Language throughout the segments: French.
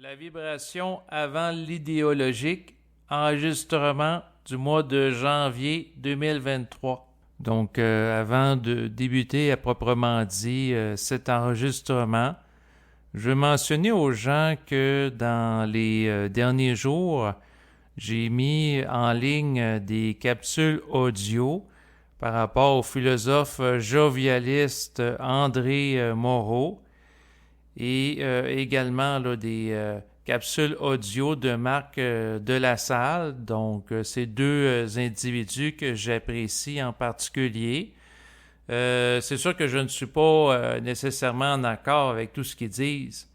La vibration avant l'idéologique, enregistrement du mois de janvier 2023. Donc, avant de débuter à proprement dit cet enregistrement, je veux mentionner aux gens que dans les derniers jours, j'ai mis en ligne des capsules audio par rapport au philosophe jovialiste André Moreau et également là, des capsules audio de Marc Delassalle. Donc, ces deux individus que j'apprécie en particulier. C'est sûr que je ne suis pas nécessairement en accord avec tout ce qu'ils disent,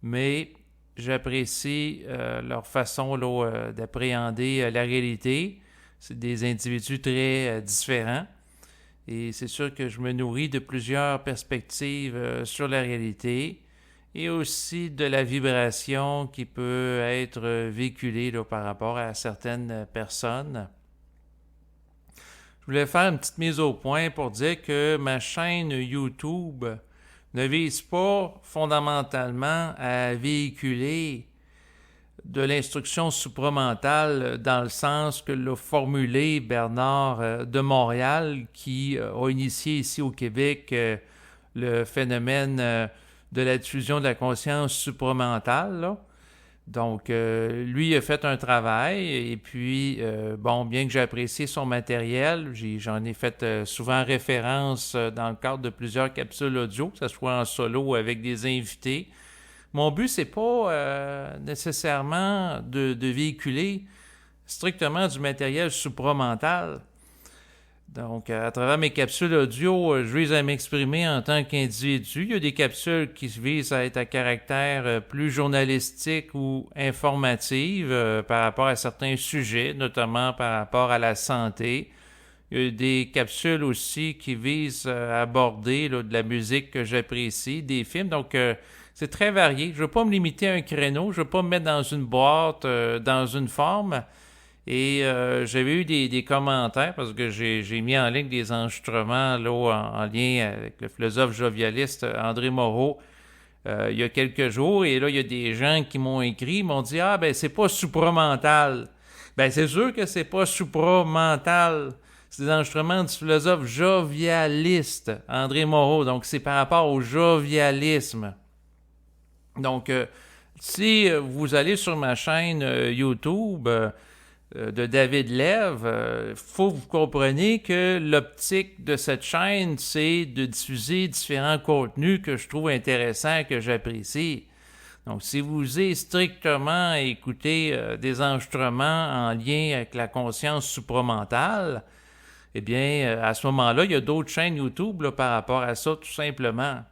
mais j'apprécie leur façon là, d'appréhender la réalité. C'est des individus très différents. Et c'est sûr que je me nourris de plusieurs perspectives sur la réalité et aussi de la vibration qui peut être véhiculée là, par rapport à certaines personnes. Je voulais faire une petite mise au point pour dire que ma chaîne YouTube ne vise pas fondamentalement à véhiculer de l'instruction supramentale dans le sens que l'a formulé Bernard de Montréal qui a initié ici au Québec le phénomène de la diffusion de la conscience supramentale. Là. Donc, lui a fait un travail et puis, bon, bien que j'ai apprécié son matériel, j'en ai fait souvent référence dans le cadre de plusieurs capsules audio, que ce soit en solo ou avec des invités. Mon but, c'est pas nécessairement de véhiculer strictement du matériel supramental. Donc, à travers mes capsules audio, je vise à m'exprimer en tant qu'individu. Il y a des capsules qui visent à être à caractère plus journalistique ou informative par rapport à certains sujets, notamment par rapport à la santé. Il y a des capsules aussi qui visent à aborder là, de la musique que j'apprécie, des films. Donc, c'est très varié. Je ne veux pas me limiter à un créneau. Je ne veux pas me mettre dans une boîte, dans une forme. Et j'avais eu des commentaires parce que j'ai mis en ligne des enregistrements là, en lien avec le philosophe jovialiste André Moreau il y a quelques jours. Et là, il y a des gens qui m'ont écrit, m'ont dit « Ah, ben c'est pas supramental. » Ben c'est sûr que c'est pas supramental. C'est des enregistrements du philosophe jovialiste André Moreau. Donc, c'est par rapport au jovialisme. Donc, si vous allez sur ma chaîne YouTube de David Lève, faut que vous compreniez que l'optique de cette chaîne, c'est de diffuser différents contenus que je trouve intéressants, que j'apprécie. Donc, si vous êtes strictement à écouter des enregistrements en lien avec la conscience supramentale, eh bien, à ce moment-là, il y a d'autres chaînes YouTube là, par rapport à ça, tout simplement.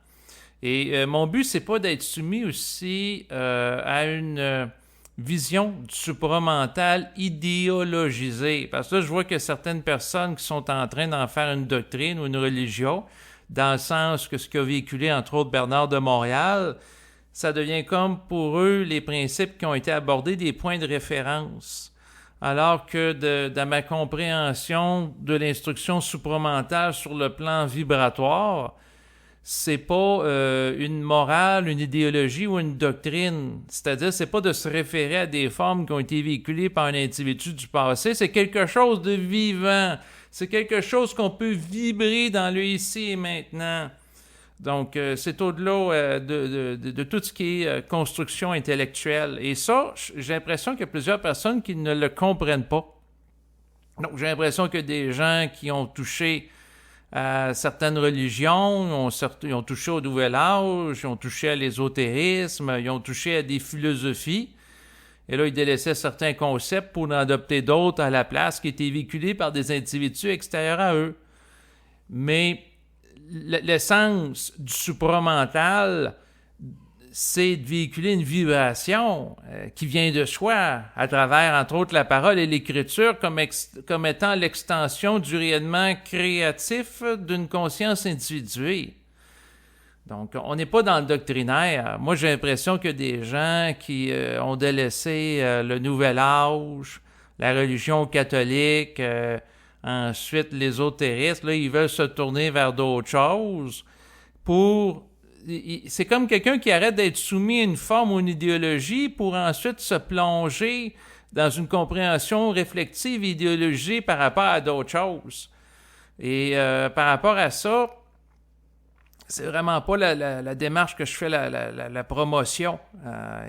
Et mon but, c'est pas d'être soumis aussi à une vision du supramental idéologisée. Parce que là, je vois que certaines personnes qui sont en train d'en faire une doctrine ou une religion, dans le sens que ce qu'a véhiculé, entre autres, Bernard de Montréal, ça devient comme pour eux les principes qui ont été abordés des points de référence. Alors que dans ma compréhension de l'instruction supramentale sur le plan vibratoire, c'est pas une morale, une idéologie ou une doctrine. C'est-à-dire, c'est pas de se référer à des formes qui ont été véhiculées par un individu du passé. C'est quelque chose de vivant. C'est quelque chose qu'on peut vibrer dans le ici et maintenant. Donc, c'est au-delà de tout ce qui est construction intellectuelle. Et ça, j'ai l'impression qu'il y a plusieurs personnes qui ne le comprennent pas. Donc, j'ai l'impression que des gens qui ont touché à certaines religions, ils ont touché au Nouvel Âge, ils ont touché à l'ésotérisme, ils ont touché à des philosophies. Et là, ils délaissaient certains concepts pour en adopter d'autres à la place qui étaient véhiculés par des individus extérieurs à eux. Mais l'essence du supramental, c'est de véhiculer une vibration qui vient de soi, à travers, entre autres, la parole et l'écriture, comme étant l'extension du rayonnement créatif d'une conscience individuée. Donc, on n'est pas dans le doctrinaire. Moi, j'ai l'impression que des gens qui ont délaissé le Nouvel Âge, la religion catholique, ensuite l'ésotérisme, là, ils veulent se tourner vers d'autres choses pour c'est comme quelqu'un qui arrête d'être soumis à une forme ou une idéologie pour ensuite se plonger dans une compréhension réflexive et idéologisée par rapport à d'autres choses. Et par rapport à ça, c'est vraiment pas la démarche que je fais la promotion.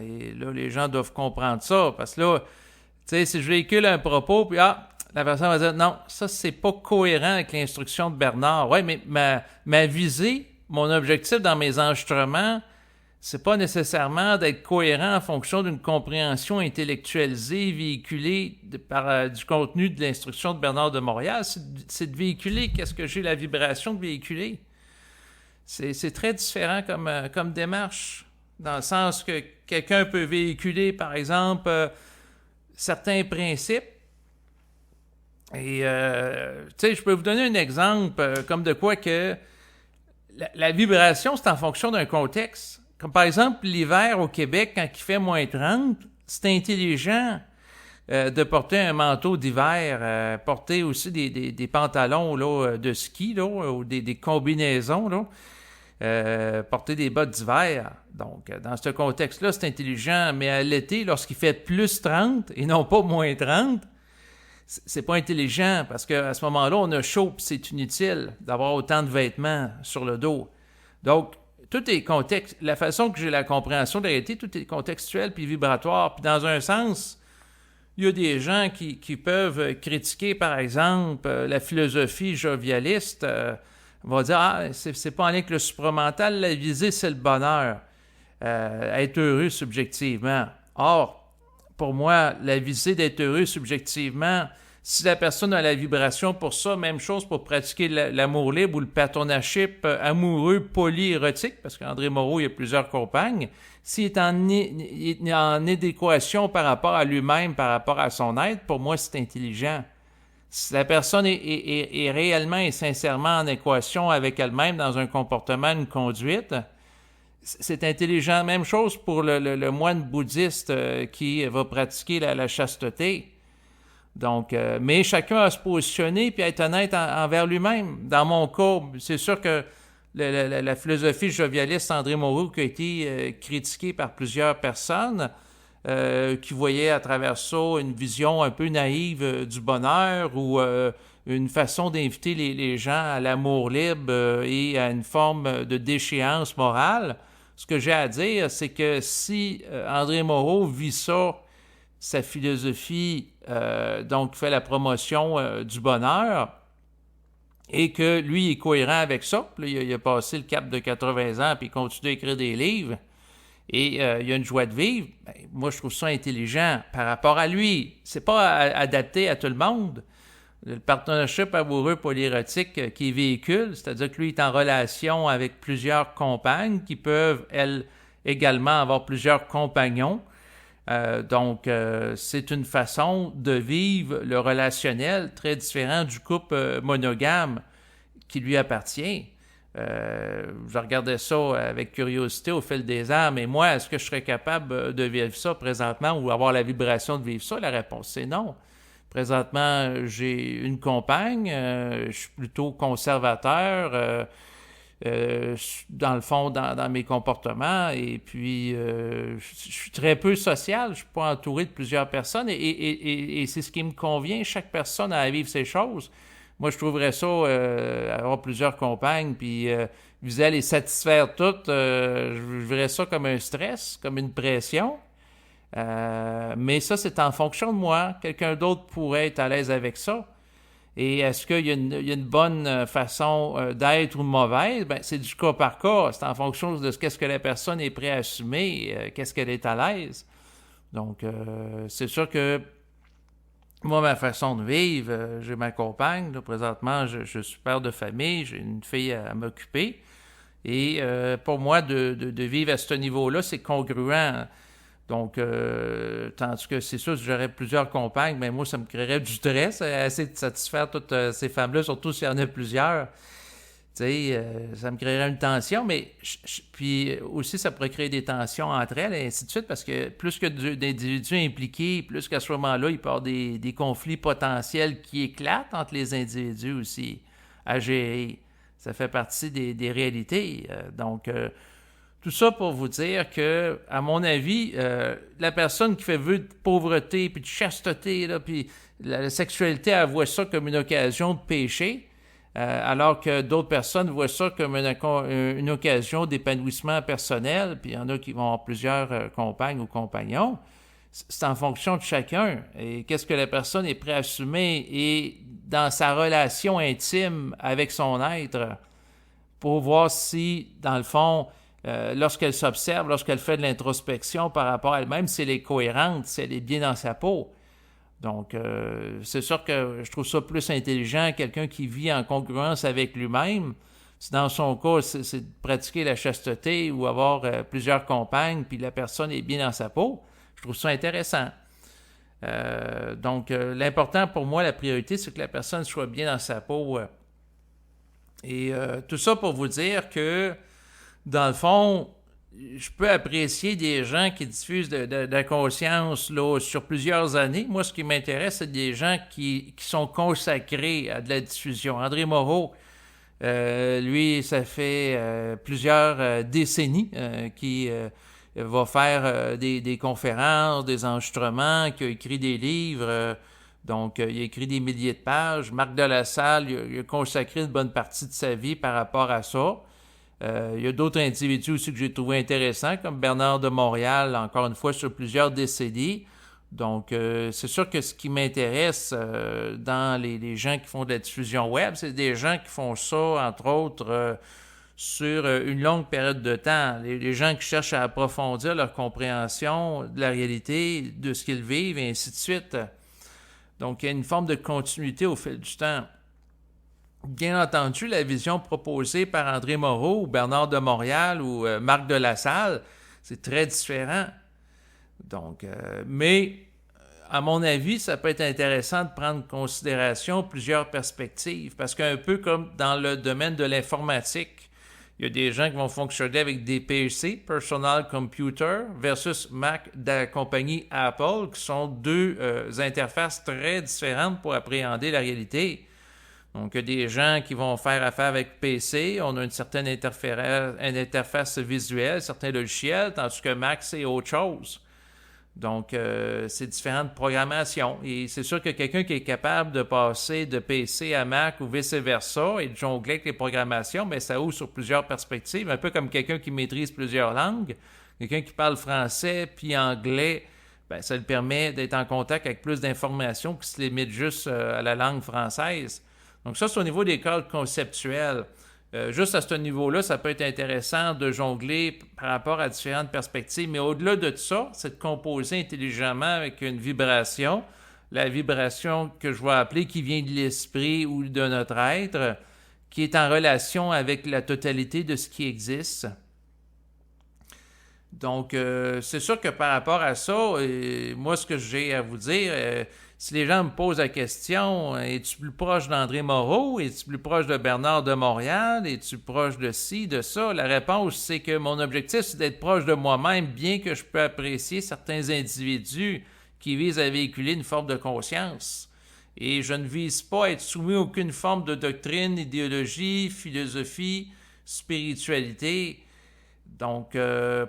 Et là, les gens doivent comprendre ça. Parce que là, tu sais, si je véhicule un propos, puis la personne va dire non, ça, c'est pas cohérent avec l'instruction de Bernard. Oui, mais ma visée, mon objectif dans mes enregistrements, c'est pas nécessairement d'être cohérent en fonction d'une compréhension intellectualisée, véhiculée par du contenu de l'instruction de Bernard de Montréal. C'est de véhiculer qu'est-ce que j'ai la vibration de véhiculer. C'est très différent comme démarche, dans le sens que quelqu'un peut véhiculer, par exemple, certains principes. Et, tu sais, je peux vous donner un exemple comme de quoi que la vibration, c'est en fonction d'un contexte. Comme par exemple, l'hiver au Québec, quand il fait moins 30, c'est intelligent de porter un manteau d'hiver, porter aussi des pantalons là, de ski là, ou des combinaisons, là, porter des bottes d'hiver. Donc, dans ce contexte-là, c'est intelligent. Mais à l'été, lorsqu'il fait plus 30 et non pas moins 30, c'est pas intelligent parce qu'à ce moment-là, on a chaud et c'est inutile d'avoir autant de vêtements sur le dos. Donc, tout est contexte. La façon que j'ai la compréhension de la réalité, tout est contextuel puis vibratoire. Puis dans un sens, il y a des gens qui peuvent critiquer, par exemple, la philosophie jovialiste. On va dire, c'est pas en lien avec le supramental, la visée, c'est le bonheur. Être heureux subjectivement. Or, pour moi, la visée d'être heureux subjectivement, si la personne a la vibration pour ça, même chose pour pratiquer l'amour libre ou le partnership amoureux polyérotique, parce qu'André Moreau, il y a plusieurs compagnes, s'il est en adéquation par rapport à lui-même, par rapport à son être, pour moi, c'est intelligent. Si la personne est réellement et sincèrement en équation avec elle-même dans un comportement, une conduite, c'est intelligent. Même chose pour le moine bouddhiste qui va pratiquer la chasteté. Donc, mais chacun a à se positionner puis à être honnête envers lui-même. Dans mon cas, c'est sûr que la philosophie jovialiste André Moreau qui a été critiquée par plusieurs personnes qui voyaient à travers ça une vision un peu naïve du bonheur ou une façon d'inviter les gens à l'amour libre et à une forme de déchéance morale. Ce que j'ai à dire, c'est que si André Moreau vit ça, sa philosophie, donc fait la promotion du bonheur, et que lui est cohérent avec ça, puis là, il a passé le cap de 80 ans, puis il continue à écrire des livres, et il a une joie de vivre, ben, moi je trouve ça intelligent par rapport à lui. C'est pas adapté à tout le monde. Le partnership amoureux polyérotique qui véhicule, c'est-à-dire que lui est en relation avec plusieurs compagnes qui peuvent, elles, également avoir plusieurs compagnons. Donc, c'est une façon de vivre le relationnel très différent du couple monogame qui lui appartient. Je regardais ça avec curiosité au fil des ans, mais moi, est-ce que je serais capable de vivre ça présentement ou avoir la vibration de vivre ça? La réponse, c'est non. Présentement, j'ai une compagne, je suis plutôt conservateur, dans le fond, dans mes comportements, et puis je suis très peu social, je ne suis pas entouré de plusieurs personnes, et c'est ce qui me convient, chaque personne a à vivre ses choses. Moi, je trouverais ça, avoir plusieurs compagnes, puis viser à les satisfaire toutes, je verrais ça comme un stress, comme une pression. Mais ça, c'est en fonction de moi. Quelqu'un d'autre pourrait être à l'aise avec ça. Et est-ce qu'il y a une bonne façon d'être ou mauvaise? Ben, c'est du cas par cas. C'est en fonction de ce que la personne est prête à assumer, qu'est-ce qu'elle est à l'aise. Donc, c'est sûr que moi, ma façon de vivre, j'ai ma compagne. Là, présentement, je suis père de famille. J'ai une fille à m'occuper. Et pour moi, de vivre à ce niveau-là, c'est congruent. Donc, tandis que c'est sûr, si j'aurais plusieurs compagnes, mais moi, ça me créerait du stress, essayer de satisfaire toutes ces femmes-là, surtout s'il y en a plusieurs. Tu sais, ça me créerait une tension, mais puis aussi, ça pourrait créer des tensions entre elles, et ainsi de suite, parce que plus que d'individus impliqués, plus qu'à ce moment-là, il peut y avoir des conflits potentiels qui éclatent entre les individus aussi à gérer. Ça fait partie des réalités. Donc, Tout ça pour vous dire que, à mon avis, la personne qui fait vœu de pauvreté puis de chasteté, là, puis la sexualité, elle voit ça comme une occasion de péché, alors que d'autres personnes voient ça comme une occasion d'épanouissement personnel, puis il y en a qui vont avoir plusieurs compagnes ou compagnons. C'est en fonction de chacun. Et qu'est-ce que la personne est prête à assumer et dans sa relation intime avec son être pour voir si, dans le fond, lorsqu'elle s'observe, lorsqu'elle fait de l'introspection par rapport à elle-même, si elle est cohérente, si elle est bien dans sa peau. Donc, c'est sûr que je trouve ça plus intelligent, quelqu'un qui vit en congruence avec lui-même. Si dans son cas, c'est de pratiquer la chasteté ou avoir plusieurs compagnes, puis la personne est bien dans sa peau, je trouve ça intéressant. Donc, l'important pour moi, la priorité, c'est que la personne soit bien dans sa peau. Et tout ça pour vous dire que, dans le fond, je peux apprécier des gens qui diffusent de la conscience là, sur plusieurs années. Moi, ce qui m'intéresse, c'est des gens qui sont consacrés à de la diffusion. André Moreau, lui, ça fait plusieurs décennies qu'il va faire des conférences, des enregistrements, qu'il a écrit des livres. Donc, il a écrit des milliers de pages. Marc Delassalle, il a consacré une bonne partie de sa vie par rapport à ça. Il y a d'autres individus aussi que j'ai trouvé intéressants, comme Bernard de Montréal, encore une fois, sur plusieurs décennies. Donc, c'est sûr que ce qui m'intéresse dans les gens qui font de la diffusion web, c'est des gens qui font ça, entre autres, sur une longue période de temps. Les gens qui cherchent à approfondir leur compréhension de la réalité, de ce qu'ils vivent, et ainsi de suite. Donc, il y a une forme de continuité au fil du temps. Bien entendu, la vision proposée par André Moreau ou Bernard de Montréal ou Marc Delassalle, c'est très différent. Donc, mais à mon avis, ça peut être intéressant de prendre en considération plusieurs perspectives parce qu'un peu comme dans le domaine de l'informatique, il y a des gens qui vont fonctionner avec des PC, Personal Computer, versus Mac de la compagnie Apple, qui sont deux interfaces très différentes pour appréhender la réalité. Donc, il y a des gens qui vont faire affaire avec PC, on a une certaine interface visuelle, certains logiciels, tandis que Mac, c'est autre chose. Donc, c'est différentes programmations. Et c'est sûr que quelqu'un qui est capable de passer de PC à Mac ou vice-versa et de jongler avec les programmations, bien, ça ouvre sur plusieurs perspectives, un peu comme quelqu'un qui maîtrise plusieurs langues. Quelqu'un qui parle français puis anglais, bien, ça lui permet d'être en contact avec plus d'informations qui se limitent juste à la langue française. Donc ça, c'est au niveau des cadres conceptuels. Juste à ce niveau-là, ça peut être intéressant de jongler par rapport à différentes perspectives. Mais au-delà de ça, c'est de composer intelligemment avec une vibration. La vibration que je vais appeler qui vient de l'esprit ou de notre être, qui est en relation avec la totalité de ce qui existe. Donc, c'est sûr que par rapport à ça, moi, ce que j'ai à vous dire, si les gens me posent la question, es-tu plus proche d'André Moreau? Es-tu plus proche de Bernard de Montréal? Es-tu proche de ci, de ça? La réponse, c'est que mon objectif, c'est d'être proche de moi-même, bien que je peux apprécier certains individus qui visent à véhiculer une forme de conscience. Et je ne vise pas à être soumis à aucune forme de doctrine, idéologie, philosophie, spiritualité. Donc,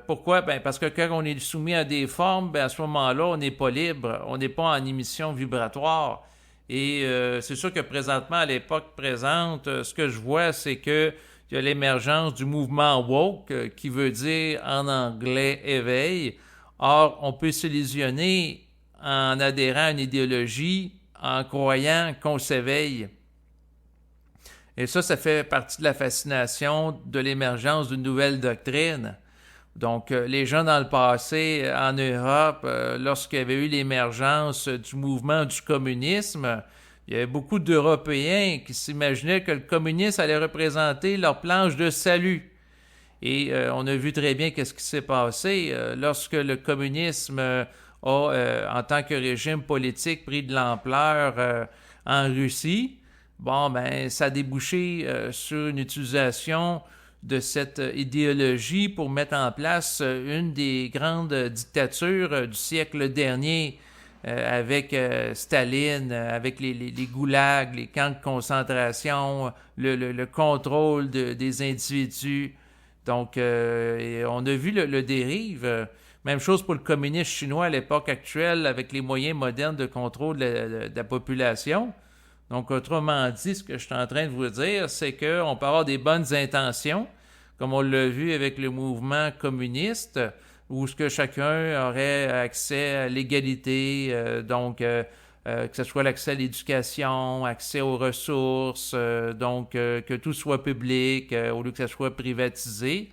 pourquoi? Ben, parce que quand on est soumis à des formes, ben, à ce moment-là, on n'est pas libre, on n'est pas en émission vibratoire. Et c'est sûr que présentement, à l'époque présente, ce que je vois, c'est qu'il y a l'émergence du mouvement woke, qui veut dire en anglais éveil. Or, on peut s'illusionner en adhérant à une idéologie, en croyant qu'on s'éveille. Et ça fait partie de la fascination de l'émergence d'une nouvelle doctrine. Donc, les gens dans le passé, en Europe, lorsqu'il y avait eu l'émergence du mouvement du communisme, il y avait beaucoup d'Européens qui s'imaginaient que le communisme allait représenter leur planche de salut. Et on a vu très bien qu'est-ce qui s'est passé lorsque le communisme a, en tant que régime politique, pris de l'ampleur en Russie. Bon, ben, ça a débouché sur une utilisation de cette idéologie pour mettre en place une des grandes dictatures du siècle dernier avec Staline, avec les goulags, les camps de concentration, le contrôle des individus. Donc, et on a vu le dérive. Même chose pour le communisme chinois à l'époque actuelle avec les moyens modernes de contrôle de la population. Donc, autrement dit, ce que je suis en train de vous dire, c'est qu'on peut avoir des bonnes intentions, comme on l'a vu avec le mouvement communiste, où ce que chacun aurait accès à l'égalité, que ce soit l'accès à l'éducation, accès aux ressources, que tout soit public au lieu que ça soit privatisé.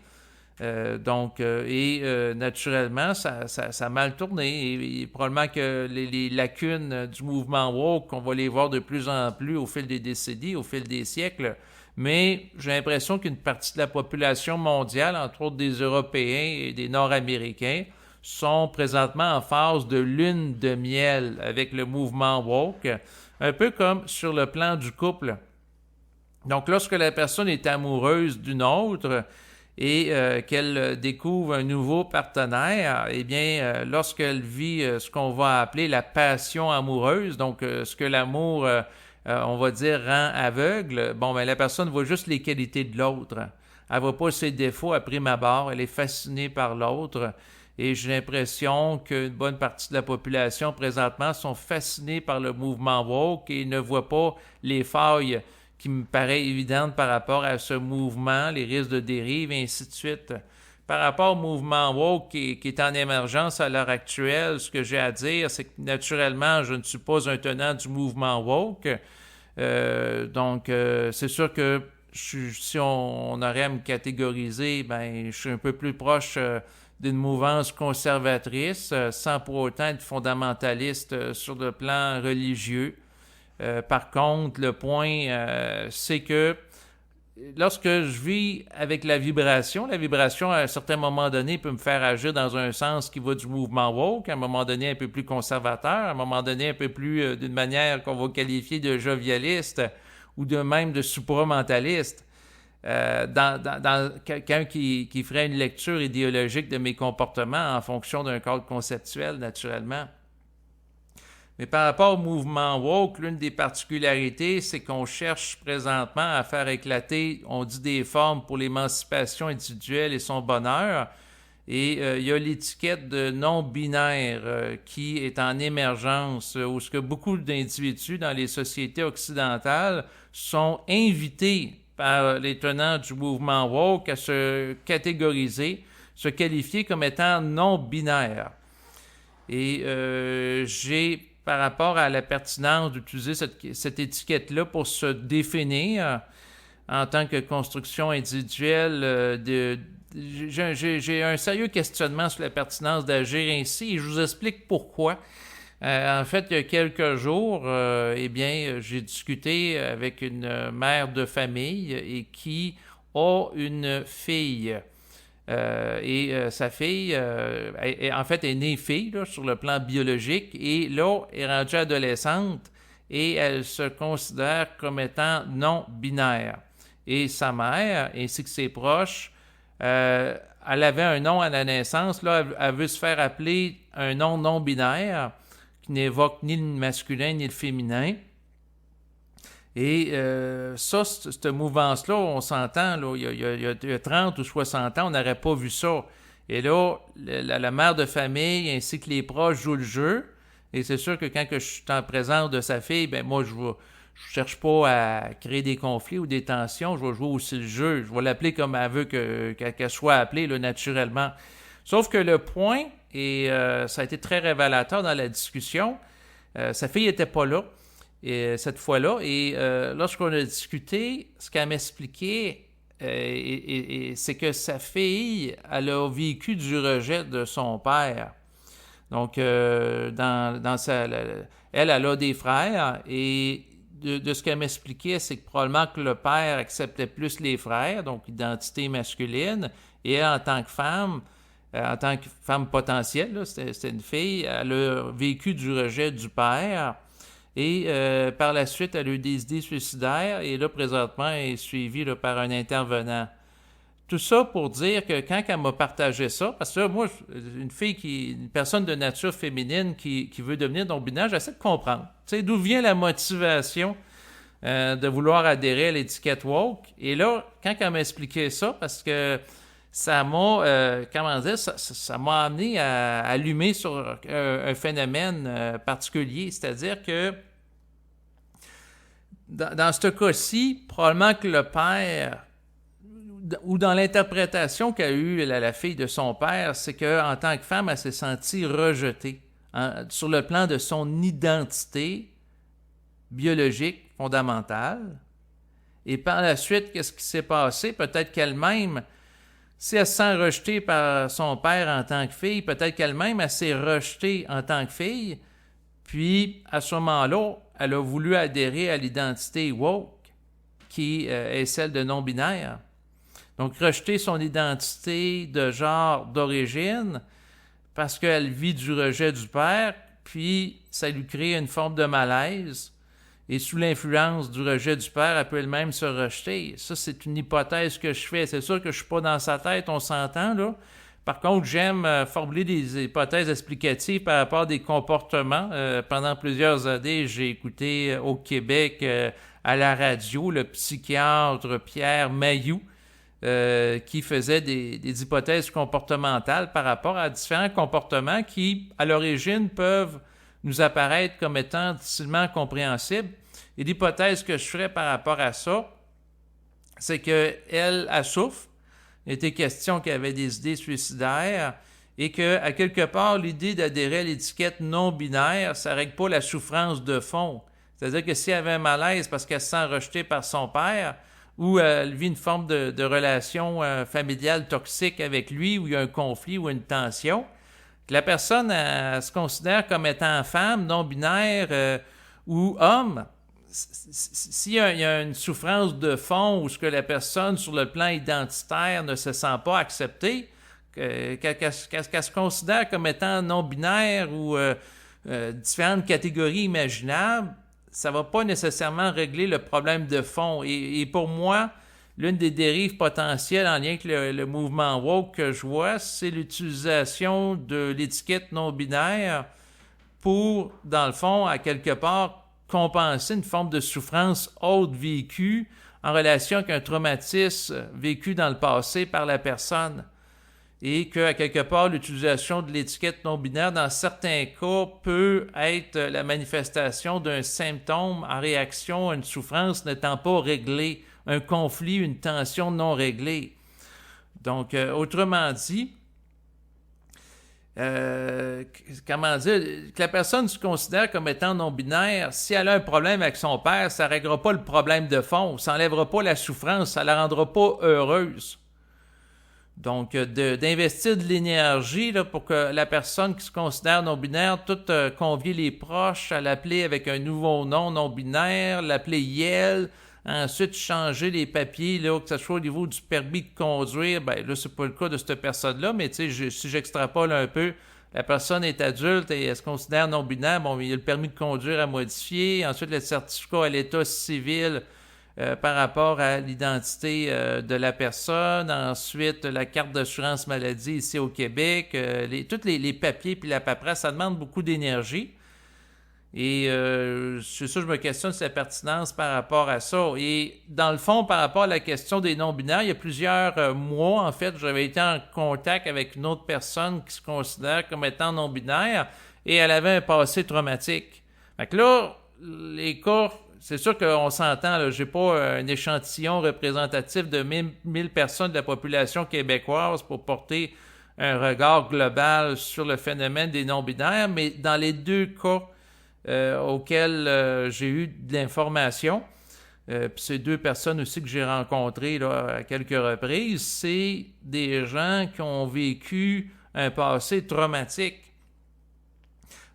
Naturellement, ça a mal tourné. Et probablement que les lacunes du mouvement woke, on va les voir de plus en plus au fil des décennies, au fil des siècles. Mais j'ai l'impression qu'une partie de la population mondiale, entre autres des Européens et des Nord-Américains, sont présentement en phase de lune de miel avec le mouvement woke, un peu comme sur le plan du couple. Donc, lorsque la personne est amoureuse d'une autre et qu'elle découvre un nouveau partenaire, eh bien, lorsqu'elle vit ce qu'on va appeler la passion amoureuse, donc ce que l'amour, on va dire, rend aveugle, la personne voit juste les qualités de l'autre. Elle ne voit pas ses défauts à prime abord, elle est fascinée par l'autre. Et j'ai l'impression qu'une bonne partie de la population présentement sont fascinés par le mouvement woke et ne voient pas les failles qui me paraissent évidentes par rapport à ce mouvement, les risques de dérive, et ainsi de suite. Par rapport au mouvement woke qui est en émergence à l'heure actuelle, ce que j'ai à dire, c'est que naturellement, je ne suis pas un tenant du mouvement woke. C'est sûr que si on aurait à me catégoriser, je suis un peu plus proche d'une mouvance conservatrice, sans pour autant être fondamentaliste sur le plan religieux. Par contre, le point, c'est que lorsque je vis avec la vibration à un certain moment donné peut me faire agir dans un sens qui va du mouvement woke, à un moment donné un peu plus conservateur, à un moment donné un peu plus d'une manière qu'on va qualifier de jovialiste ou de même de supramentaliste. Quelqu'un qui ferait une lecture idéologique de mes comportements en fonction d'un cadre conceptuel, naturellement. Mais par rapport au mouvement woke, l'une des particularités, c'est qu'on cherche présentement à faire éclater, on dit des formes pour l'émancipation individuelle et son bonheur. Et il y a l'étiquette de non-binaire qui est en émergence, où ce que beaucoup d'individus dans les sociétés occidentales sont invités par les tenants du mouvement woke à se catégoriser, se qualifier comme étant non-binaire. Et j'ai, par rapport à la pertinence d'utiliser cette étiquette-là pour se définir en tant que construction individuelle, j'ai un sérieux questionnement sur la pertinence d'agir ainsi et je vous explique pourquoi. En fait, il y a quelques jours, j'ai discuté avec une mère de famille et qui a une fille. Sa fille, est née fille là, sur le plan biologique et là, est rendue adolescente et elle se considère comme étant non-binaire. Et sa mère, ainsi que ses proches, elle avait un nom à la naissance, là, elle veut se faire appeler un nom non-binaire qui n'évoque ni le masculin ni le féminin. Et cette mouvance-là, on s'entend, là, il y a 30 ou 60 ans, on n'aurait pas vu ça. Et là, la mère de famille ainsi que les proches jouent le jeu. Et c'est sûr que quand je suis en présence de sa fille, moi, je cherche pas à créer des conflits ou des tensions. Je vais jouer aussi le jeu. Je vais l'appeler comme elle veut qu'elle soit appelée, là, naturellement. Sauf que le point, et ça a été très révélateur dans la discussion, sa fille n'était pas là. Et cette fois-là. Et lorsqu'on a discuté, ce qu'elle m'expliquait, c'est que sa fille, elle a vécu du rejet de son père. Donc, elle a des frères et de ce qu'elle m'expliquait, c'est que probablement que le père acceptait plus les frères, donc identité masculine, et elle, en tant que femme potentielle, là, c'était une fille, elle a vécu du rejet du père. Et par la suite, elle a eu des idées suicidaires et là, présentement, elle est suivie là, par un intervenant. Tout ça pour dire que quand elle m'a partagé ça, parce que là, moi, une personne de nature féminine qui veut devenir non-binaire, j'essaie de comprendre. Tu sais, d'où vient la motivation de vouloir adhérer à l'étiquette woke. Et là, quand elle m'a expliqué ça, parce que ça m'a, comment dire, ça m'a amené à allumer sur un phénomène particulier, c'est-à-dire que dans ce cas-ci, probablement que le père, ou dans l'interprétation qu'a eue la fille de son père, c'est qu'en tant que femme, elle s'est sentie rejetée sur le plan de son identité biologique fondamentale. Et par la suite, qu'est-ce qui s'est passé? Peut-être qu'elle-même, si elle se sent rejetée par son père en tant que fille, peut-être qu'elle-même, elle s'est rejetée en tant que fille, puis à ce moment-là, elle a voulu adhérer à l'identité woke, qui est celle de non-binaire. Donc, rejeter son identité de genre d'origine parce qu'elle vit du rejet du père, puis ça lui crée une forme de malaise. Et sous l'influence du rejet du père, elle peut elle-même se rejeter. Ça, c'est une hypothèse que je fais. C'est sûr que je ne suis pas dans sa tête, on s'entend, là. Par contre, j'aime formuler des hypothèses explicatives par rapport à des comportements. Pendant plusieurs années, j'ai écouté au Québec, à la radio, le psychiatre Pierre Mailloux, qui faisait des hypothèses comportementales par rapport à différents comportements qui, à l'origine, peuvent nous apparaître comme étant difficilement compréhensibles. Et l'hypothèse que je ferais par rapport à ça, c'est qu'elle souffre. Il était question qu'elle avait des idées suicidaires et qu'à quelque part, l'idée d'adhérer à l'étiquette non-binaire, ça ne règle pas la souffrance de fond. C'est-à-dire que si elle avait un malaise parce qu'elle se sent rejetée par son père, ou elle vit une forme de relation familiale toxique avec lui, où il y a un conflit ou une tension, que la personne se considère comme étant femme, non-binaire ou homme, s'il y a une souffrance de fond ou ce que la personne, sur le plan identitaire, ne se sent pas acceptée, qu'elle se considère comme étant non-binaire ou différentes catégories imaginables, ça ne va pas nécessairement régler le problème de fond. Et pour moi, l'une des dérives potentielles en lien avec le mouvement woke que je vois, c'est l'utilisation de l'étiquette non-binaire pour, dans le fond, à quelque part, compenser une forme de souffrance haute vécue en relation avec un traumatisme vécu dans le passé par la personne. Et qu'à quelque part, l'utilisation de l'étiquette non-binaire, dans certains cas, peut être la manifestation d'un symptôme en réaction à une souffrance n'étant pas réglée, un conflit, une tension non réglée. Donc, autrement dit, comment dire, que la personne se considère comme étant non-binaire, si elle a un problème avec son père, ça ne réglera pas le problème de fond, ça n'enlèvera pas la souffrance, ça ne la rendra pas heureuse. Donc, d'investir de l'énergie là, pour que la personne qui se considère non-binaire, tout convier les proches à l'appeler avec un nouveau nom non-binaire, l'appeler Yel, ensuite changer les papiers, là, que ce soit au niveau du permis de conduire, ben là, c'est pas le cas de cette personne-là, mais tu sais, si j'extrapole un peu, la personne est adulte et elle se considère non-binaire, bon, il y a le permis de conduire à modifier, ensuite le certificat à l'état civil, par rapport à l'identité de la personne, ensuite la carte d'assurance maladie ici au Québec, tous les papiers puis la paperasse, ça demande beaucoup d'énergie. Et c'est ça, je me questionne sur la pertinence par rapport à ça. Et dans le fond, par rapport à la question des non-binaires, il y a plusieurs mois, en fait, j'avais été en contact avec une autre personne qui se considère comme étant non-binaire et elle avait un passé traumatique. Fait que là, les cas, c'est sûr qu'on s'entend, je n'ai pas un échantillon représentatif de 1000 personnes de la population québécoise pour porter un regard global sur le phénomène des non-binaires, mais dans les deux cas auxquels j'ai eu de l'information, puis ces deux personnes aussi que j'ai rencontrées là, à quelques reprises, c'est des gens qui ont vécu un passé traumatique.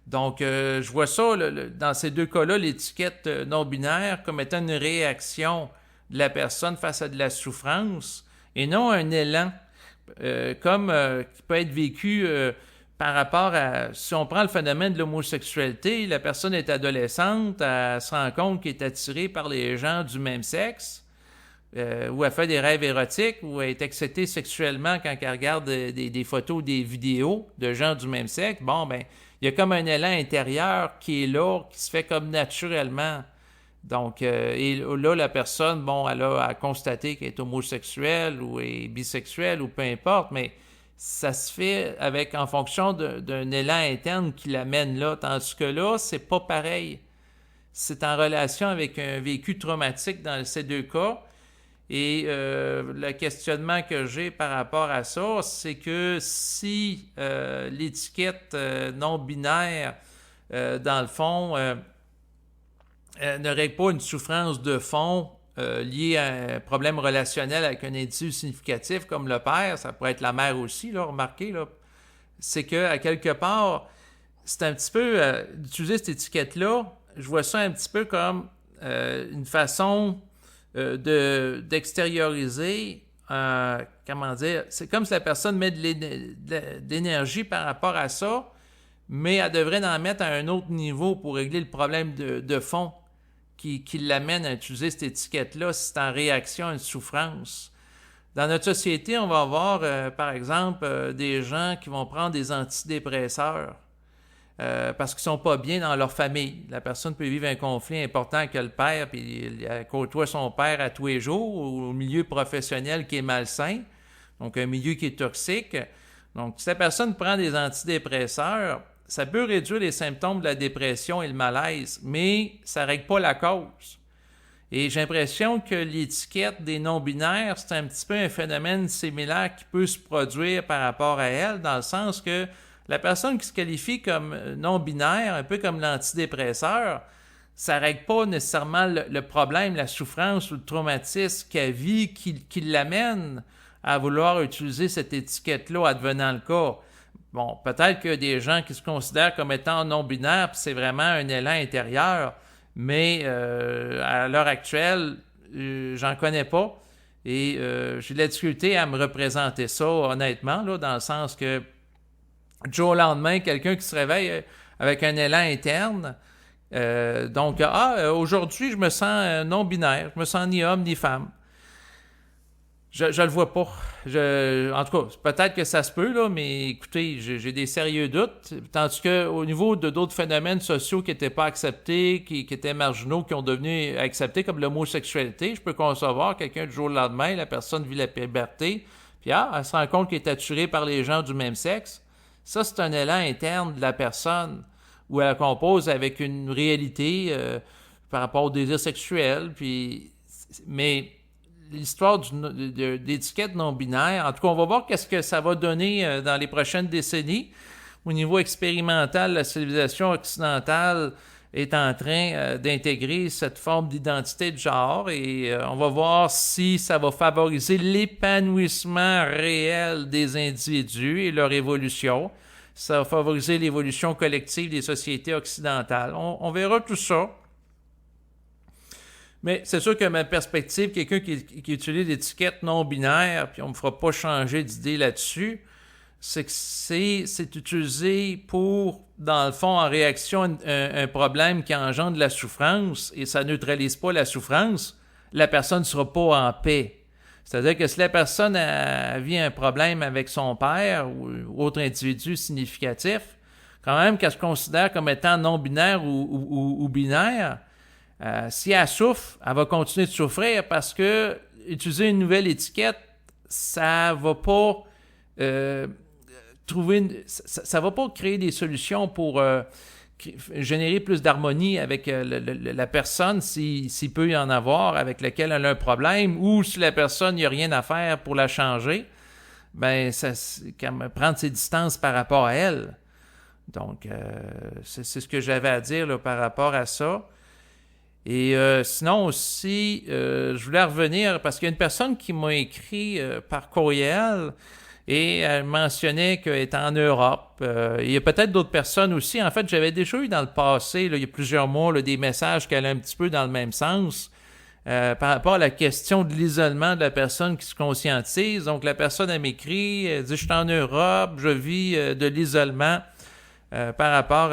Donc, je vois ça, dans ces deux cas-là, l'étiquette non-binaire comme étant une réaction de la personne face à de la souffrance et non un élan, qui peut être vécu par rapport à... Si on prend le phénomène de l'homosexualité, la personne est adolescente, elle se rend compte qu'elle est attirée par les gens du même sexe, ou elle fait des rêves érotiques, ou elle est excitée sexuellement quand elle regarde des photos ou des vidéos de gens du même sexe. Bon, ben, il y a comme un élan intérieur qui est là, qui se fait comme naturellement. Donc, et là, la personne, bon, elle a constaté qu'elle est homosexuelle ou est bisexuelle ou peu importe, mais ça se fait en fonction d'un élan interne qui l'amène là. Tandis que là, c'est pas pareil. C'est en relation avec un vécu traumatique dans ces deux cas. Et le questionnement que j'ai par rapport à ça, c'est que si l'étiquette non-binaire, dans le fond, ne règle pas une souffrance de fond liée à un problème relationnel avec un individu significatif comme le père, ça pourrait être la mère aussi, là, remarquez, là, c'est qu'à quelque part, c'est un petit peu, d'utiliser cette étiquette-là, je vois ça un petit peu comme une façon d'extérioriser, comment dire, c'est comme si la personne met de l'énergie par rapport à ça, mais elle devrait en mettre à un autre niveau pour régler le problème de fond qui l'amène à utiliser cette étiquette-là si c'est en réaction à une souffrance. Dans notre société, on va avoir, par exemple, des gens qui vont prendre des antidépresseurs parce qu'ils ne sont pas bien dans leur famille. La personne peut vivre un conflit important avec le père, puis elle côtoie son père à tous les jours, au milieu professionnel qui est malsain, donc un milieu qui est toxique. Donc, si la personne prend des antidépresseurs, ça peut réduire les symptômes de la dépression et le malaise, mais ça ne règle pas la cause. Et j'ai l'impression que l'étiquette des non-binaires, c'est un petit peu un phénomène similaire qui peut se produire par rapport à elle, dans le sens que la personne qui se qualifie comme non-binaire, un peu comme l'antidépresseur, ça ne règle pas nécessairement le problème, la souffrance ou le traumatisme qu'elle vit qui l'amène à vouloir utiliser cette étiquette-là advenant le cas. Bon, peut-être qu'il y a des gens qui se considèrent comme étant non-binaires, puis c'est vraiment un élan intérieur, mais à l'heure actuelle, j'en connais pas. Et j'ai de la difficulté à me représenter ça, honnêtement, là, dans le sens que du jour au lendemain, quelqu'un qui se réveille avec un élan interne, aujourd'hui, je me sens non-binaire, je me sens ni homme ni femme. Je le vois pas. En tout cas, peut-être que ça se peut, là, mais écoutez, j'ai des sérieux doutes. Tandis qu'au niveau de d'autres phénomènes sociaux qui n'étaient pas acceptés, qui étaient marginaux, qui ont devenu acceptés, comme l'homosexualité, je peux concevoir quelqu'un du jour au lendemain, la personne vit la liberté, puis elle se rend compte qu'elle est attirée par les gens du même sexe. Ça, c'est un élan interne de la personne où elle compose avec une réalité par rapport au désir sexuel, mais l'histoire d'étiquette non-binaire. En tout cas, on va voir qu'est-ce que ça va donner dans les prochaines décennies. Au niveau expérimental, la civilisation occidentale est en train d'intégrer cette forme d'identité de genre et on va voir si ça va favoriser l'épanouissement réel des individus et leur évolution. Ça va favoriser l'évolution collective des sociétés occidentales. On verra tout ça. Mais c'est sûr que ma perspective, quelqu'un qui utilise l'étiquette non-binaire, puis on ne me fera pas changer d'idée là-dessus, c'est que c'est utilisé pour, dans le fond, en réaction à un problème qui engendre de la souffrance, et ça ne neutralise pas la souffrance, la personne ne sera pas en paix. C'est-à-dire que si la personne vit un problème avec son père ou autre individu significatif, quand même qu'elle se considère comme étant non-binaire ou binaire, si elle souffre, elle va continuer de souffrir parce que utiliser une nouvelle étiquette, ça va pas ça va pas créer des solutions pour générer plus d'harmonie avec la personne s'il peut y en avoir avec laquelle elle a un problème ou si la personne n'y a rien à faire pour la changer, ben prendre ses distances par rapport à elle. Donc, c'est ce que j'avais à dire là, par rapport à ça. Et sinon aussi, je voulais revenir parce qu'il y a une personne qui m'a écrit par courriel et elle mentionnait qu'elle était en Europe. Il y a peut-être d'autres personnes aussi. En fait, j'avais déjà eu dans le passé, là, il y a plusieurs mois, là, des messages qui allaient un petit peu dans le même sens par rapport à la question de l'isolement de la personne qui se conscientise. Donc, la personne, elle m'écrit, elle dit « Je suis en Europe, je vis de l'isolement par rapport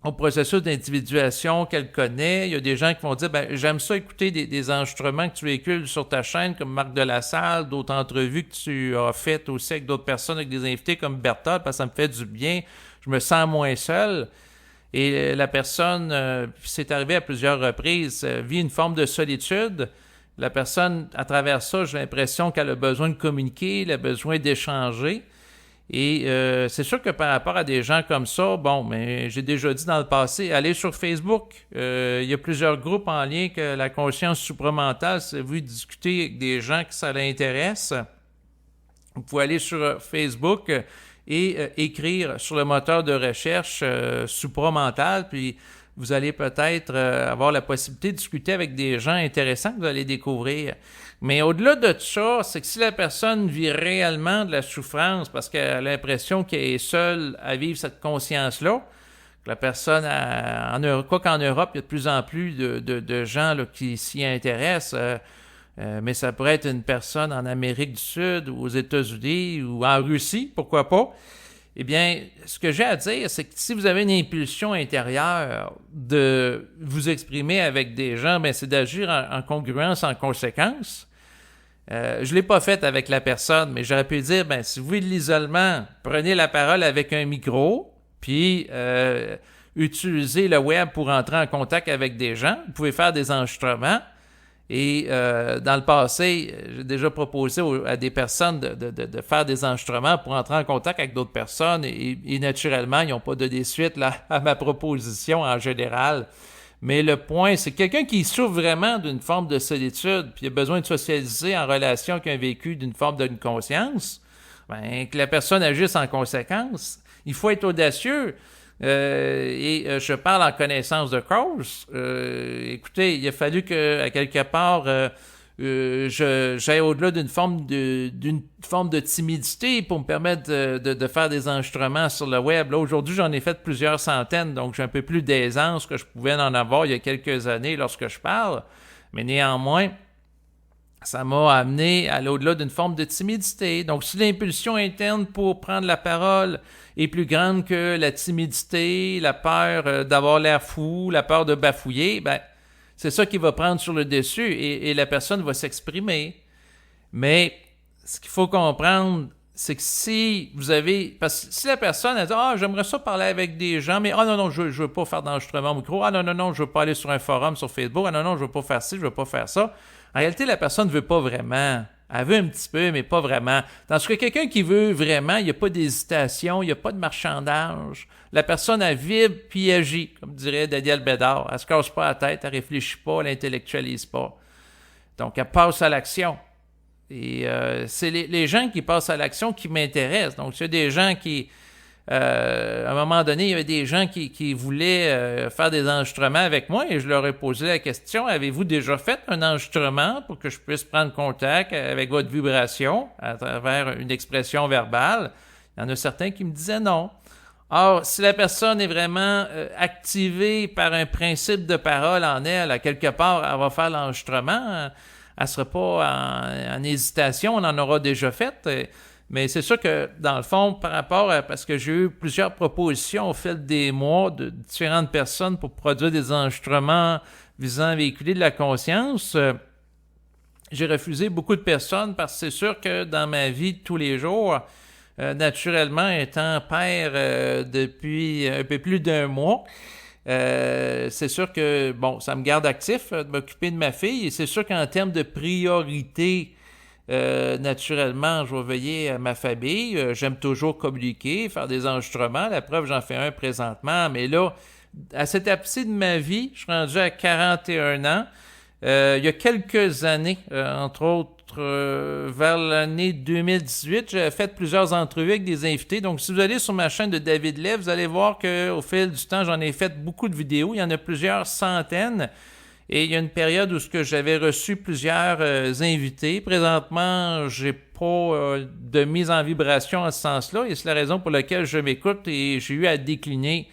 au processus d'individuation qu'elle connaît. » Il y a des gens qui vont dire « J'aime ça écouter des enregistrements que tu véhicules sur ta chaîne comme Marc Delassalle, d'autres entrevues que tu as faites aussi avec d'autres personnes, avec des invités comme Berthold, parce que ça me fait du bien, je me sens moins seul. » Et la personne, c'est arrivé à plusieurs reprises, vit une forme de solitude. La personne, à travers ça, j'ai l'impression qu'elle a besoin de communiquer, elle a besoin d'échanger. Et c'est sûr que par rapport à des gens comme ça, bon, mais j'ai déjà dit dans le passé, allez sur Facebook. Il y a plusieurs groupes en lien avec la conscience supramentale. Si vous discutez avec des gens qui ça l'intéresse, vous pouvez aller sur Facebook et écrire sur le moteur de recherche supramental, puis vous allez peut-être avoir la possibilité de discuter avec des gens intéressants que vous allez découvrir. Mais au-delà de ça, c'est que si la personne vit réellement de la souffrance parce qu'elle a l'impression qu'elle est seule à vivre cette conscience-là, que la personne, quoi qu'en Europe, il y a de plus en plus de gens là, qui s'y intéressent, mais ça pourrait être une personne en Amérique du Sud ou aux États-Unis ou en Russie, pourquoi pas. Eh bien, ce que j'ai à dire, c'est que si vous avez une impulsion intérieure de vous exprimer avec des gens, bien, c'est d'agir en congruence, en conséquence. Je ne l'ai pas fait avec la personne, mais j'aurais pu dire, bien, si vous voulez de l'isolement, prenez la parole avec un micro, puis utilisez le web pour entrer en contact avec des gens. Vous pouvez faire des enregistrements. Et dans le passé, j'ai déjà proposé à des personnes de faire des enregistrements pour entrer en contact avec d'autres personnes et naturellement, ils n'ont pas donné suite là, à ma proposition en général. Mais le point, c'est que quelqu'un qui souffre vraiment d'une forme de solitude puis a besoin de socialiser en relation avec un vécu d'une forme d'une conscience, ben, que la personne agisse en conséquence. Il faut être audacieux. Je parle en connaissance de cause. Écoutez, il a fallu que, à quelque part, j'aille au-delà d'une forme de timidité pour me permettre de faire des enregistrements sur le web. Là, aujourd'hui, j'en ai fait plusieurs centaines, donc j'ai un peu plus d'aisance que je pouvais en avoir il y a quelques années lorsque je parle. Mais néanmoins, ça m'a amené à aller au-delà d'une forme de timidité. Donc, si l'impulsion interne pour prendre la parole est plus grande que la timidité, la peur d'avoir l'air fou, la peur de bafouiller, ben, c'est ça qui va prendre sur le dessus et la personne va s'exprimer. Mais ce qu'il faut comprendre, c'est que si vous avez... Parce que si la personne a dit « Ah, j'aimerais ça parler avec des gens, mais non, je veux pas faire d'enregistrement au micro. Ah non, je veux pas aller sur un forum sur Facebook. Ah non, je veux pas faire ci, je veux pas faire ça. » En réalité, la personne ne veut pas vraiment. Elle veut un petit peu, mais pas vraiment. Tandis que quelqu'un qui veut vraiment, il n'y a pas d'hésitation, il n'y a pas de marchandage. La personne, elle vibre puis agit, comme dirait Daniel Bédard. Elle ne se casse pas la tête, elle ne réfléchit pas, elle n'intellectualise pas. Donc, elle passe à l'action. Et c'est les gens qui passent à l'action qui m'intéressent. Donc, c'est des gens qui... à un moment donné, il y avait des gens qui voulaient faire des enregistrements avec moi et je leur ai posé la question, avez-vous déjà fait un enregistrement pour que je puisse prendre contact avec votre vibration à travers une expression verbale? Il y en a certains qui me disaient non. Or, si la personne est vraiment activée par un principe de parole en elle, à quelque part, elle va faire l'enregistrement, elle ne sera pas en hésitation, on en aura déjà fait. Mais c'est sûr que, dans le fond, par rapport à... Parce que j'ai eu plusieurs propositions au fil des mois de différentes personnes pour produire des enregistrements visant à véhiculer de la conscience, j'ai refusé beaucoup de personnes parce que c'est sûr que dans ma vie de tous les jours, naturellement, étant père depuis un peu plus d'un mois, c'est sûr que, bon, ça me garde actif de m'occuper de ma fille et c'est sûr qu'en termes de priorité, naturellement, je vais veiller à ma famille. J'aime toujours communiquer, faire des enregistrements. La preuve, j'en fais un présentement. Mais là, à cette étape-ci de ma vie, je suis rendu à 41 ans. Il y a quelques années, entre autres, vers l'année 2018, j'ai fait plusieurs entrevues avec des invités. Donc, si vous allez sur ma chaîne de David Lay, vous allez voir qu'au fil du temps, j'en ai fait beaucoup de vidéos. Il y en a plusieurs centaines. Et il y a une période où j'avais reçu plusieurs invités. Présentement, j'ai pas de mise en vibration en ce sens-là et c'est la raison pour laquelle je m'écoute et j'ai eu à décliner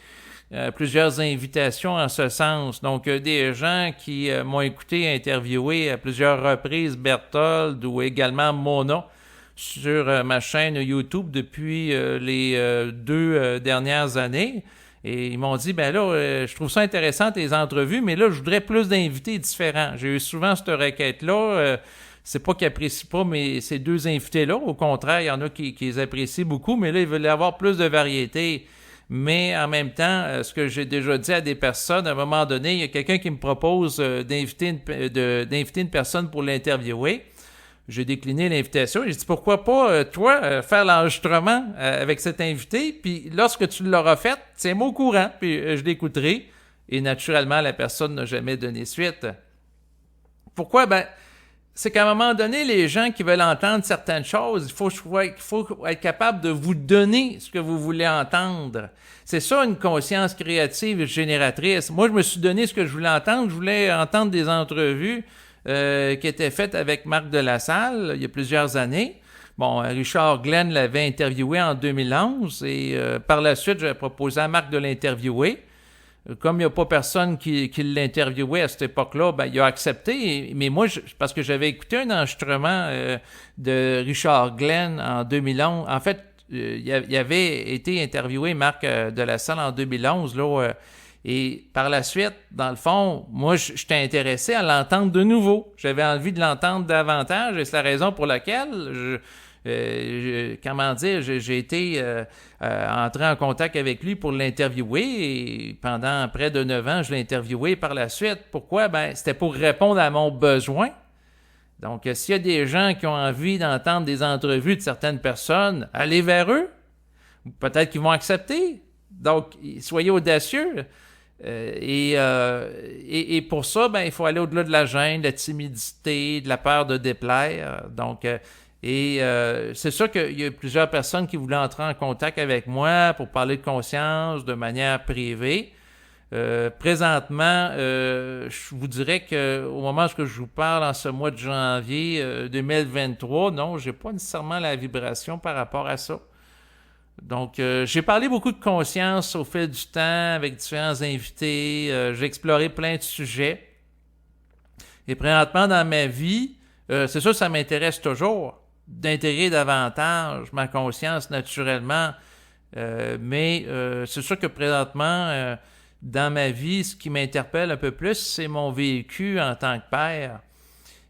plusieurs invitations en ce sens. Donc, des gens qui m'ont écouté interviewer à plusieurs reprises Berthold ou également Mona sur ma chaîne YouTube depuis les 2 dernières années. Et ils m'ont dit, ben là, je trouve ça intéressant tes entrevues, mais là, je voudrais plus d'invités différents. J'ai eu souvent cette requête-là. C'est pas qu'ils apprécient pas ces 2 invités-là. Au contraire, il y en a qui les apprécient beaucoup, mais là, ils veulent avoir plus de variété. Mais en même temps, ce que j'ai déjà dit à des personnes, à un moment donné, il y a quelqu'un qui me propose d'inviter une personne pour l'interviewer. J'ai décliné l'invitation et j'ai dit pourquoi pas, toi, faire l'enregistrement avec cet invité, puis lorsque tu l'auras fait, tiens-moi au courant, puis je l'écouterai. Et naturellement, la personne n'a jamais donné suite. Pourquoi? Ben, c'est qu'à un moment donné, les gens qui veulent entendre certaines choses, il faut être capable de vous donner ce que vous voulez entendre. C'est ça, une conscience créative et génératrice. Moi, je me suis donné ce que je voulais entendre. Je voulais entendre des entrevues qui étaient faites avec Marc de la Salle il y a plusieurs années. Bon, Richard Glenn l'avait interviewé en 2011 et par la suite, j'avais proposé à Marc de l'interviewer. Comme il n'y a pas personne qui l'interviewait à cette époque-là, ben, il a accepté. Mais moi, parce que j'avais écouté un enregistrement de Richard Glenn en 2011. En fait, il avait été interviewé, Marc de la Salle, en 2011. Là, et par la suite, dans le fond, moi, j'étais intéressé à l'entendre de nouveau. J'avais envie de l'entendre davantage et c'est la raison pour laquelle j'ai été entré en contact avec lui pour l'interviewer et pendant près de 9 ans, je l'ai interviewé par la suite. Pourquoi? Ben, c'était pour répondre à mon besoin. Donc, s'il y a des gens qui ont envie d'entendre des entrevues de certaines personnes, allez vers eux. Peut-être qu'ils vont accepter. Donc, soyez audacieux. Et pour ça, ben, il faut aller au-delà de la gêne, de la timidité, de la peur de déplaire. Donc, c'est sûr qu'il y a plusieurs personnes qui voulaient entrer en contact avec moi pour parler de conscience de manière privée. Présentement, je vous dirais qu'au moment où je vous parle en ce mois de janvier 2023, non, j'ai pas nécessairement la vibration par rapport à ça. Donc, j'ai parlé beaucoup de conscience au fil du temps avec différents invités. J'ai exploré plein de sujets. Et présentement, dans ma vie, c'est sûr que ça m'intéresse toujours d'intégrer davantage ma conscience naturellement. Mais c'est sûr que présentement, dans ma vie, ce qui m'interpelle un peu plus, c'est mon vécu en tant que père.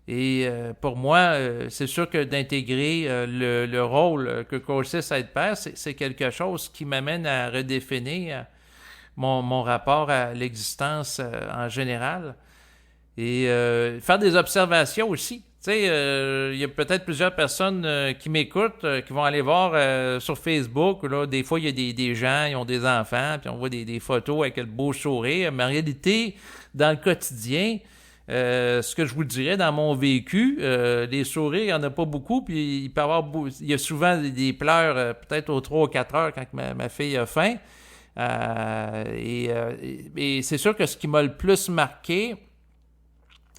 Et pour moi, c'est sûr que d'intégrer le rôle que consiste à être père, c'est quelque chose qui m'amène à redéfinir mon rapport à l'existence en général. Et faire des observations aussi. Tu sais, il y a peut-être plusieurs personnes qui m'écoutent, qui vont aller voir sur Facebook. Là, des fois, il y a des gens, ils ont des enfants, puis on voit des photos avec le beau sourire. Mais en réalité, dans le quotidien, ce que je vous dirais dans mon vécu, les sourires, il n'y en a pas beaucoup, puis il y a souvent des pleurs, peut-être aux 3 ou 4 heures quand ma fille a faim. Et c'est sûr que ce qui m'a le plus marqué,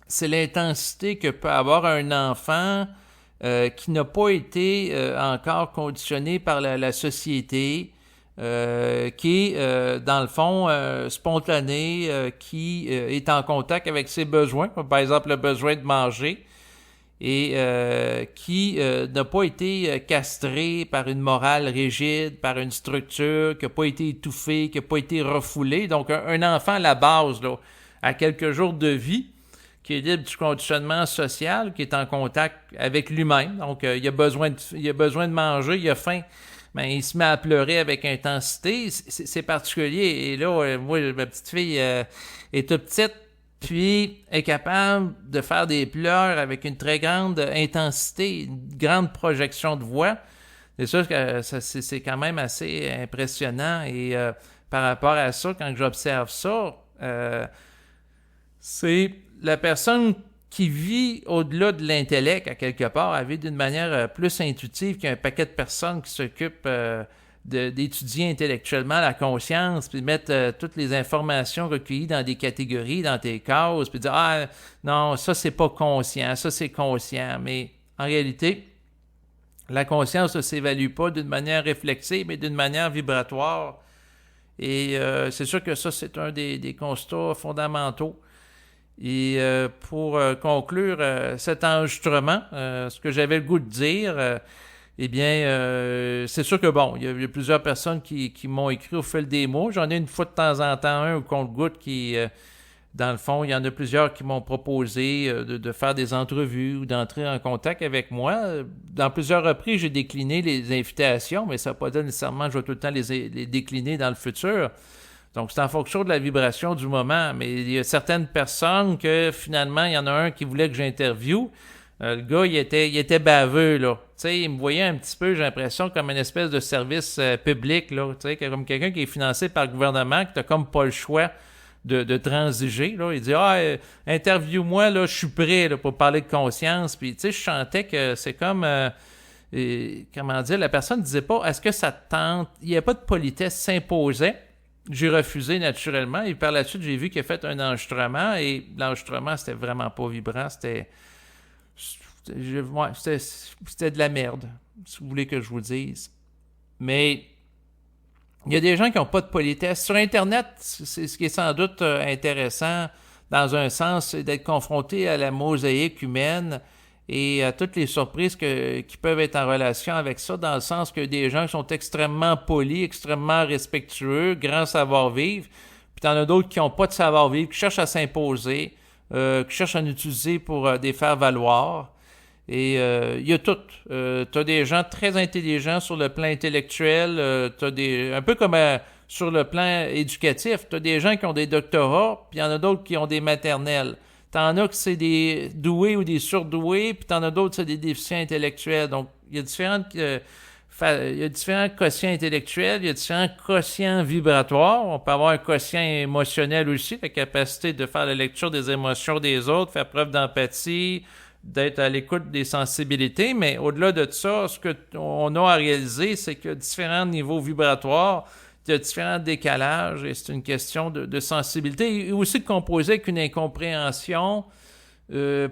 c'est l'intensité que peut avoir un enfant qui n'a pas été encore conditionné par la société, qui est, dans le fond, spontané, qui est en contact avec ses besoins, comme par exemple le besoin de manger, et qui n'a pas été castré par une morale rigide, par une structure, qui n'a pas été étouffé, qui n'a pas été refoulé. Donc, un enfant à la base, là, à quelques jours de vie, qui est libre du conditionnement social, qui est en contact avec lui-même. Donc, il a besoin de manger, il a faim. Ben, il se met à pleurer avec intensité. C'est particulier. Et là, moi, ma petite fille est toute petite, puis est capable de faire des pleurs avec une très grande intensité, une grande projection de voix. C'est sûr que c'est quand même assez impressionnant. Et par rapport à ça, quand j'observe ça, c'est la personne qui vit au-delà de l'intellect, à quelque part, elle vit d'une manière plus intuitive qu'un paquet de personnes qui s'occupent d'étudier intellectuellement la conscience, puis de mettre toutes les informations recueillies dans des catégories, dans tes cases, puis dire « Ah, non, ça, c'est pas conscient, ça, c'est conscient. » Mais en réalité, la conscience ne s'évalue pas d'une manière réflexive, mais d'une manière vibratoire. Et c'est sûr que ça, c'est un des constats fondamentaux. Et pour conclure cet enregistrement, ce que j'avais le goût de dire, eh bien, c'est sûr que bon, il y a plusieurs personnes qui m'ont écrit au fil des mois. J'en ai une fois de temps en temps un au compte-gouttes qui Dans le fond, il y en a plusieurs qui m'ont proposé de faire des entrevues ou d'entrer en contact avec moi. Dans plusieurs reprises, j'ai décliné les invitations, mais ça ne veut pas dire nécessairement que je vais tout le temps les décliner dans le futur. Donc, c'est en fonction de la vibration du moment. Mais il y a certaines personnes que, finalement, il y en a un qui voulait que j'interviewe. Le gars, il était baveux, là. Tu sais, il me voyait un petit peu, j'ai l'impression, comme une espèce de service public, là. Tu sais, comme quelqu'un qui est financé par le gouvernement, que t'as comme pas le choix de transiger, là. Il dit, interview-moi, là, je suis prêt, là, pour parler de conscience. Puis, tu sais, je sentais que c'est comme... comment dire, la personne ne disait pas, est-ce que ça te tente? Il n'y avait pas de politesse s'imposait. J'ai refusé naturellement. Et par la suite, j'ai vu qu'il a fait un enregistrement. Et l'enregistrement, c'était vraiment pas vibrant. C'était de la merde, si vous voulez que je vous dise. Mais il y a des gens qui n'ont pas de politesse. Sur Internet, c'est ce qui est sans doute intéressant, dans un sens, c'est d'être confronté à la mosaïque humaine et à toutes les surprises qui peuvent être en relation avec ça, dans le sens que des gens qui sont extrêmement polis, extrêmement respectueux, grand savoir-vivre, puis t'en as d'autres qui n'ont pas de savoir-vivre, qui cherchent à s'imposer, qui cherchent à l'utiliser pour des faire-valoir. Et il y a tout. T'as des gens très intelligents sur le plan intellectuel, un peu comme sur le plan éducatif, t'as des gens qui ont des doctorats, puis il y en a d'autres qui ont des maternelles. T'en as que c'est des doués ou des surdoués, puis t'en as d'autres c'est des déficients intellectuels. Donc, il y a différents quotients intellectuels, il y a différents quotients vibratoires. On peut avoir un quotient émotionnel aussi, la capacité de faire la lecture des émotions des autres, faire preuve d'empathie, d'être à l'écoute des sensibilités. Mais au-delà de ça, ce qu'on a à réaliser, c'est que différents niveaux vibratoires, il y a différents décalages et c'est une question de sensibilité et aussi de composer avec une incompréhension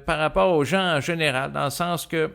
par rapport aux gens en général, dans le sens que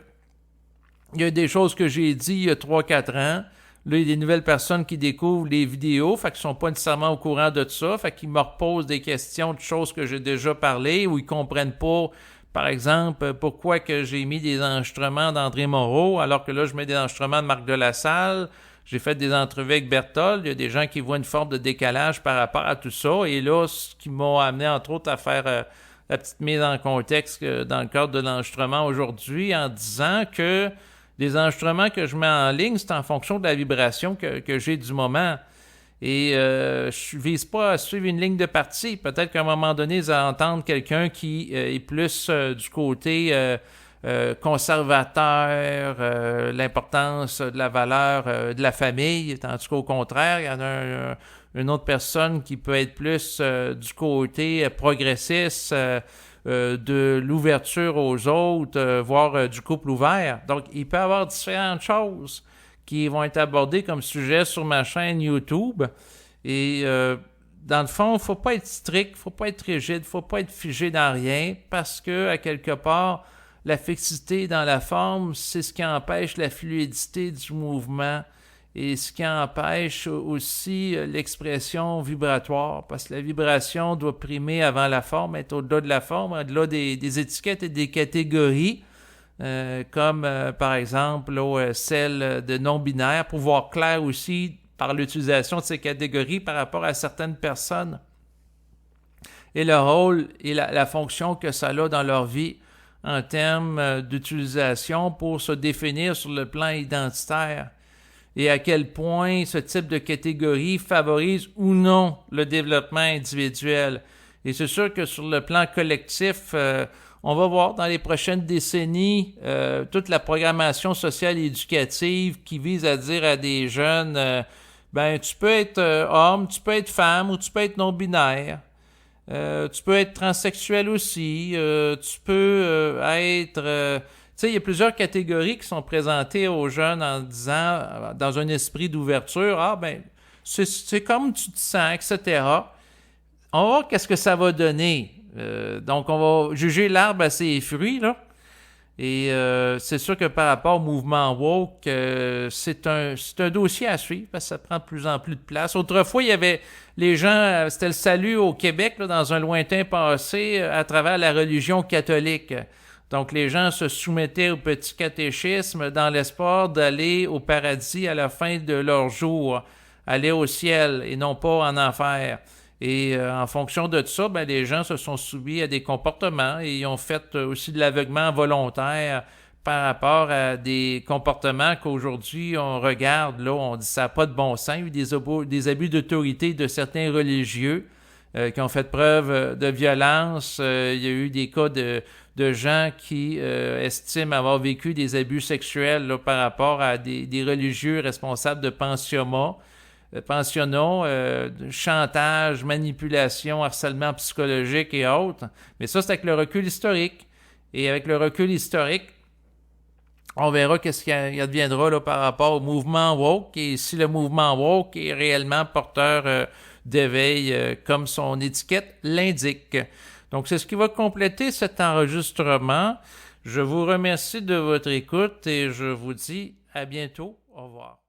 il y a des choses que j'ai dit il y a 3-4 ans. Là, il y a des nouvelles personnes qui découvrent les vidéos, fait qu'ils sont pas nécessairement au courant de ça, fait qu'ils me reposent des questions de choses que j'ai déjà parlé ou ils comprennent pas, par exemple, pourquoi que j'ai mis des enregistrements d'André Moreau alors que là, je mets des enregistrements de Marc Delassalle. J'ai fait des entrevues avec Berthold. Il y a des gens qui voient une forme de décalage par rapport à tout ça. Et là, ce qui m'a amené, entre autres, à faire la petite mise en contexte dans le cadre de l'enregistrement aujourd'hui en disant que les enregistrements que je mets en ligne, c'est en fonction de la vibration que j'ai du moment. Et je ne vise pas à suivre une ligne de parti. Peut-être qu'à un moment donné, vous allez entendre quelqu'un qui est plus du côté... conservateur, l'importance de la valeur de la famille, tandis qu'au contraire, il y en a une autre personne qui peut être plus du côté progressiste, de l'ouverture aux autres, voire du couple ouvert. Donc, il peut y avoir différentes choses qui vont être abordées comme sujet sur ma chaîne YouTube. Et dans le fond, il ne faut pas être strict, il ne faut pas être rigide, il ne faut pas être figé dans rien, parce que, à quelque part, la fixité dans la forme, c'est ce qui empêche la fluidité du mouvement et ce qui empêche aussi l'expression vibratoire, parce que la vibration doit primer avant la forme, être au-delà de la forme, au-delà des étiquettes et des catégories, comme par exemple là, celle de non-binaire, pour voir clair aussi par l'utilisation de ces catégories par rapport à certaines personnes et le rôle et la fonction que ça a dans leur vie en termes d'utilisation pour se définir sur le plan identitaire et à quel point ce type de catégorie favorise ou non le développement individuel. Et c'est sûr que sur le plan collectif, on va voir dans les prochaines décennies toute la programmation sociale et éducative qui vise à dire à des jeunes, tu peux être homme, tu peux être femme ou tu peux être non-binaire. Tu peux être transsexuel aussi, tu peux être... tu sais, il y a plusieurs catégories qui sont présentées aux jeunes en disant, dans un esprit d'ouverture, c'est comme tu te sens, etc. On va voir qu'est-ce que ça va donner. Donc, on va juger l'arbre à ses fruits, là. Et c'est sûr que par rapport au mouvement woke, c'est un dossier à suivre parce que ça prend de plus en plus de place. Autrefois, il y avait les gens, c'était le salut au Québec là, dans un lointain passé à travers la religion catholique. Donc les gens se soumettaient au petit catéchisme dans l'espoir d'aller au paradis à la fin de leur jour, aller au ciel et non pas en enfer. Et en fonction de ça, ben, les gens se sont soumis à des comportements et ils ont fait aussi de l'aveuglement volontaire par rapport à des comportements qu'aujourd'hui on regarde, là, on dit ça n'a pas de bon sens. Il y a eu des abus d'autorité de certains religieux qui ont fait preuve de violence. Il y a eu des cas de gens qui estiment avoir vécu des abus sexuels là, par rapport à des religieux responsables de pensionnats, chantage, manipulation, harcèlement psychologique et autres. Mais ça, c'est avec le recul historique. Et avec le recul historique, on verra qu'est-ce qu'il adviendra là, par rapport au mouvement woke et si le mouvement woke est réellement porteur d'éveil comme son étiquette l'indique. Donc, c'est ce qui va compléter cet enregistrement. Je vous remercie de votre écoute et je vous dis à bientôt. Au revoir.